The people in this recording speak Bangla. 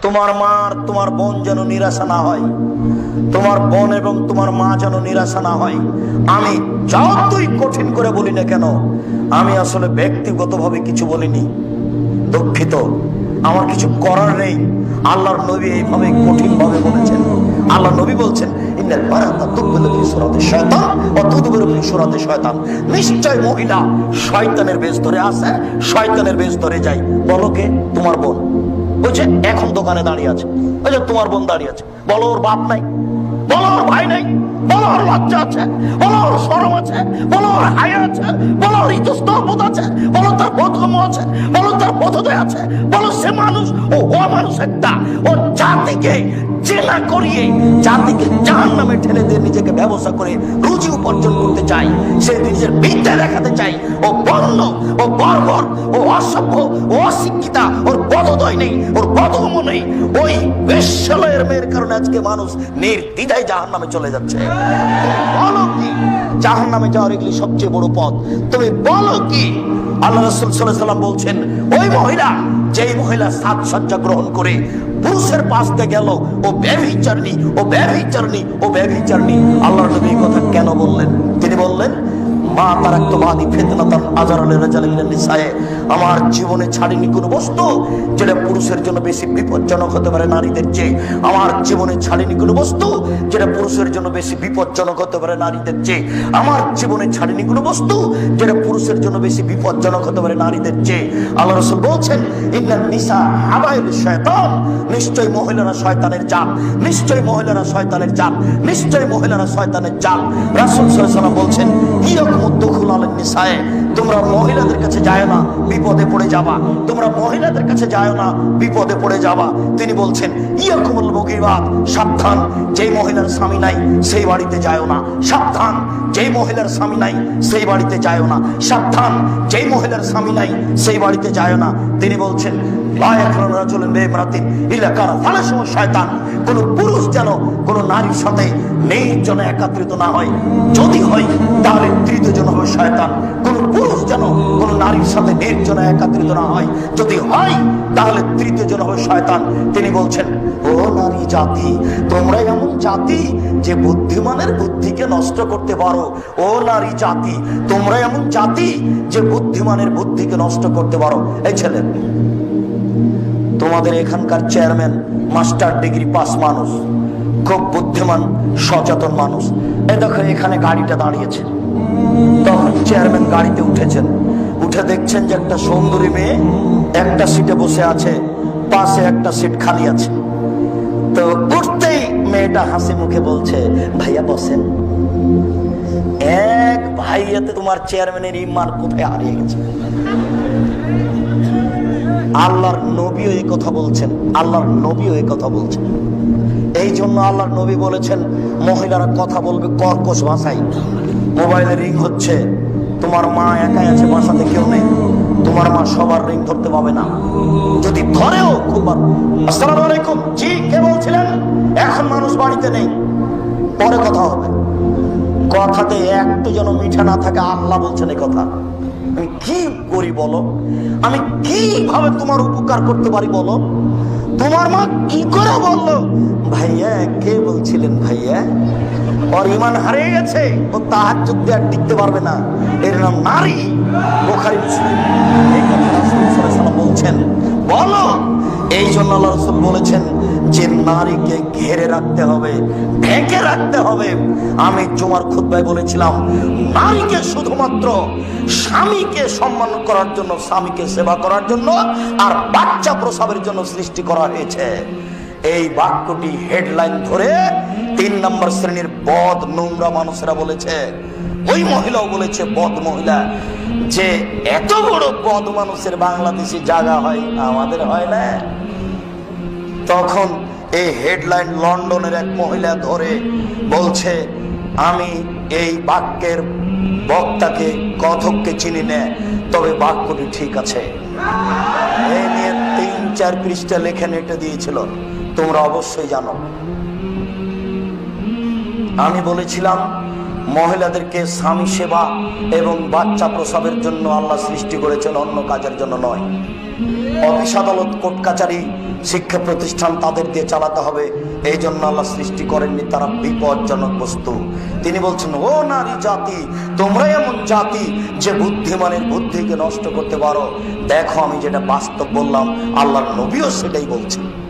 তোমার মা আর তোমার বোন যেন নিরাশা না হয়, তোমার বোন এবং তোমার মা যেন নিরাশা না হয়। আমি যতই কঠিন করে বলি না কেন, আমি আসলে ব্যক্তিগতভাবে কিছু বলিনি, দুঃখিত, আমার কিছু করার নেই। আল্লাহর নবী এইভাবে কঠিন ভাবে বলেছেন। আল্লাহ নবী বলছেন, ইন্নাল মারাতা তুকবিলু ফি সূরাতি শায়তান ওয়া তুদবিরু ফি সূরাতি শায়তান, নিশ্চয় মহিলা শয়তানের বেশ ধরে আসে, শয়তানের বেশ ধরে যায়। বলো কে? তোমার বোন। বলছে এখন দোকানে দাঁড়িয়ে আছে, ওই যে তোমার বোন দাঁড়িয়ে আছে। বলো ওর বাপ নাই, বলো ওর ভাই নাই, বলো ওর লজ্জা আছে, বলো ওর শরম আছে, বলো ওর হায়া আছে, বলো ওর ইতস্তবোধ আছে, বলো তার বোধগম্য আছে, বলো তার বোধোদয় আছে, বলো সে মানুষ, ও মানুষ একটা, ও জাতিকে জেলা করিয়ে জাতিকে জাহান্নামে ঠেলে দিয়ে নিজেকে ব্যবসা করে রুজি উপার্জন করতে চায়, সে নিজের বিদ্যা দেখাতে চায়। ও বর্ণ, ও বর্বর, ও অসভ্য, ও অশিক্ষিতা, ওর বোধোদয় নেই, ওর বোধগম্য নেই। ওই বেশ্যালয়ের মেয়ের কারণে আজকে মানুষ নির্দ্বিধায় জাহান্নামে চলে যাচ্ছে। বলো কি জাহান্নামে যাওয়ার এগুলি সবচেয়ে বড় পথ? তুমি বলো কি? আল্লাহ রাসূল সাল্লাল্লাহু আলাইহি ওয়াসাল্লাম বলছেন, ওই মহিলা, যেই মহিলা সাজসজ্জা গ্রহণ করে পুরুষের পাশ দিয়ে গেল, ও ব্যভিচারিণী, ও ব্যভিচারিণী, ও ব্যভিচারিণী। আল্লাহর নবী এই কথা কেন বললেন? তিনি বললেন, মা তারাক্তু বাদি ফিতনাতান আযারা লিরাজালি মিনান নিসায়ে, আমার জীবনে ছাড়িনি কোনো বস্তু যেটা পুরুষের জন্য বেশি বিপজ্জনক হতে পারে নারীদের চেয়ে। আমার জীবনে ছাড়িনি কোনো বস্তু যেটা পুরুষের জন্য বেশি বিপজ্জনক হতে পারে নারীদের চেয়ে। আমার জীবনে ছাড়িনি কোনো বস্তু যেটা পুরুষের জন্য বেশি বিপজ্জনক হতে পারে নারীদের চেয়ে। আল্লাহ রাসূল বলছেন, ইন্নান নিসা হাবাইলুশ শায়তান, নিশ্চয় মহিলারা শয়তানের জাল, নিশ্চয় মহিলারা শয়তানের জাল, নিশ্চয় মহিলারা শয়তানের জাল। রাসূল সাল্লাল্লাহু আলাইহি ওয়াসাল্লাম বলছেন, তোমরা মহিলাদের কাছে যায় না, বিপদে পড়ে যাবা। তোমরা মহিলাদের কাছে যায় না, বিপদে পড়ে যাবা। তিনি বলছেন, ইয়াকুমুল মুগীরাত, সাবধান, যেই মহিলার স্বামী নাই সেই বাড়িতে যায় না। সাবধান, যেই মহিলার স্বামী নাই সেই বাড়িতে যায় না। সাবধান, যেই মহিলার স্বামী নাই সেই বাড়িতে যায় না। তিনি বলছেন, লা ইয়াখরুজু রাজুলুন বিইমরাতিন ইল্লা কানা ফালাসুহু শায়তান, কোন পুরুষ যেন কোন নারীর সাথে নির্জনে একত্রিত না হয়, যদি হয় তাহলে তৃতীয় জন হবে শয়তান। কোন পুরুষ যেন কোন নারীর সাথে নির্জনে একত্রিত না হয়, যদি হয় তাহলে তৃতীয় জন হবে শয়তান। তিনি বলছেন, ও নারী জাতি, তোমরা এমন জাতি যে বুদ্ধিমানের বুদ্ধিকে নষ্ট করতে পারো। ও নারী জাতি, তোমরা এমন জাতি যে বুদ্ধিমানের বুদ্ধিকে নষ্ট করতে পারো। এই ছেলে, তোমাদের এখানকার চেয়ারম্যান মাস্টার ডিগ্রি পাস মানুষ, খুব বুদ্ধিমান সচেতন মানুষ। এই দেখো এখানে গাড়িটা দাঁড়িয়েছে, তখন চেয়ারম্যান গাড়িতে উঠেছেন, উঠে দেখছেন যে একটা সুন্দরী মেয়ে একটা সিটে বসে আছে, পাশে একটা সিট খালি আছে। তো উঠতেই মেয়েটা হাসি মুখে বলছে, ভাইয়া বসেন। এক ভাইয়াতে তোমার চেয়ারম্যানের ইমান কোথায় হারিয়ে গেছে। আল্লাহর নবীও এই কথা বলছেন, আল্লাহর নবীও এই কথা বলছেন। এই জন্য আল্লাহর নবী বলেছেন, মহিলারা কথা বলবে কর্কশ ভাষায়। মোবাইলে রিং হচ্ছে, তোমার মা একাই আছে, বাসাতে কেউ নেই, তোমার মা সবার রিং ধরতে পাবে না। যদি ধরেও খুব, আসসালামু আলাইকুম, জি কে বলছিলেন? এখন মানুষ বাড়িতে নেই, পরে কথা হবে। কথাতে একটু যেন মিঠা না থাকে। আল্লাহ বলছেন এই কথা। আমি কি করি বলো? আমি কিভাবে তোমার উপকার করতে পারি বলো? তোমার মা কি করে বললো? ভাইয়া কে বলছিলেন? ভাইয়া ওর ইমান হারিয়ে গেছে, ও তাহাজ্জুদ দিয়ে আর টিকতে পারবে না। এর নাম নারী। বুখারী মুসলিম এই কথা রাসূল সাল্লাল্লাহু আলাইহি ওয়াসাল্লাম বলছেন। বলো, এই জন্য আল্লাহ রাসূল বলেছেন যে নারীকে ঘেরে রাখতে হবে, ঢেকে রাখতে হবে। আমি জুমার খুতবায় বলেছিলাম, নারীকে শুধুমাত্র স্বামীকে সম্মান করার জন্য, স্বামীকে সেবা করার জন্য আর বাচ্চা প্রসবের জন্য সৃষ্টি করা হয়েছে। এই বাক্যটি হেডলাইন ধরে 3 নম্বর শ্রেণীর বদ নোংরা মানুষেরা বলেছে, ওই মহিলাও বলেছে, বদ মহিলা, যে এত বড় বদ মানুষের বাংলাদেশে জায়গা হয়, আমাদের হয় না। তখন এই হেডলাইন লন্ডনের এক মহিলা ধরে বলছে, আমি এই বাক্যের বক্তাকে, কথককে চিনি না, তবে বাক্যটি ঠিক আছে। এই নিয়ে 3-4 পৃষ্ঠা লেখে নেটে দিয়েছিল, তোমরা অবশ্যই জানো। আমি বলেছিলাম, মহিলাদেরকে স্বামী সেবা এবং বাচ্চা প্রসবের জন্য আল্লাহ সৃষ্টি করেছেন, অন্য কাজের জন্য নয়। অফিস আদালত কোর্ট কাচারি শিক্ষা প্রতিষ্ঠান তাদের দিয়ে চালাতে হবে। এই জন্য আল্লাহ সৃষ্টি করেননি, তারা বিপজ্জনক বস্তু। তিনি বলছেন, ও নারী জাতি, তোমরা এমন জাতি যে বুদ্ধিমানের বুদ্ধিকে নষ্ট করতে পারো। দেখো আমি যেটা বাস্তব বললাম, আল্লাহর নবীও সেটাই বলছেন।